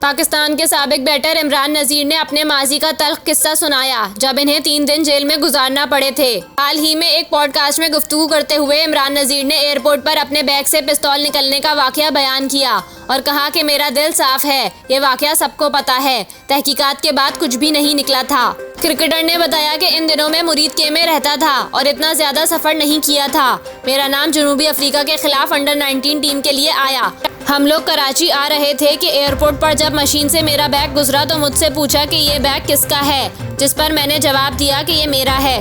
पाकिस्तान के साबिक बैटर इमरान नज़ीर ने अपने माजी का तल्ख किस्सा सुनाया जब इन्हें 3 दिन जेल में गुजारना पड़े थे। हाल ही में एक पॉडकास्ट में गुफ्तगू करते हुए इमरान नज़ीर ने एयरपोर्ट पर अपने बैग से पिस्तौल निकलने का वाकया बयान किया और कहा कि मेरा दिल साफ है, ये वाकया सबको पता है, तहकीकात के बाद कुछ भी नहीं निकला था। क्रिकेटर ने बताया कि इन दिनों में मुरीद के में रहता था और इतना ज्यादा सफर नहीं किया था। मेरा नाम जनूबी अफ्रीका के खिलाफ अंडर 19 टीम के लिए आया। हम लोग कराची आ रहे थे कि एयरपोर्ट पर जब मशीन से मेरा बैग गुजरा तो मुझसे पूछा कि ये बैग किसका है, जिस पर मैंने जवाब दिया कि ये मेरा है।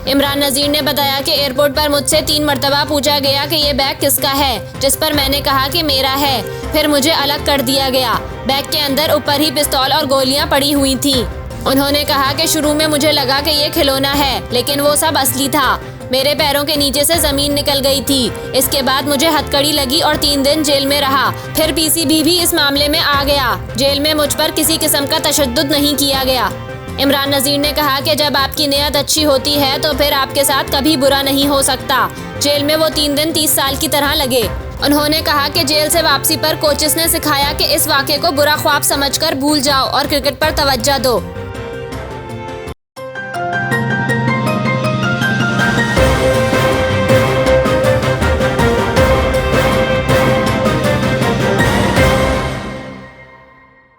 इमरान नज़ीर ने बताया कि एयरपोर्ट पर मुझसे 3 मरतबा पूछा गया कि ये बैग किसका है, जिस पर मैंने कहा कि मेरा है। फिर मुझे अलग कर दिया गया। बैग के अंदर ऊपर ही पिस्तौल और गोलियां पड़ी हुई थीं। उन्होंने कहा कि शुरू में मुझे लगा कि ये खिलौना है, लेकिन वो सब असली था। मेरे पैरों के नीचे से जमीन निकल गई थी। इसके बाद मुझे हथकड़ी लगी और 3 दिन जेल में रहा। फिर पीसीबी भी इस मामले में आ गया। जेल में मुझ पर किसी किस्म का तशद्दुद नहीं किया गया। इमरान नज़ीर ने कहा कि जब आपकी नियत अच्छी होती है तो फिर आपके साथ कभी बुरा नहीं हो सकता। जेल में वो 3 दिन 30 साल की तरह लगे। उन्होंने कहा कि जेल से वापसी पर कोचेस ने सिखाया कि इस वाक़े को बुरा ख्वाब समझकर भूल जाओ और क्रिकेट पर तवज्जो दो।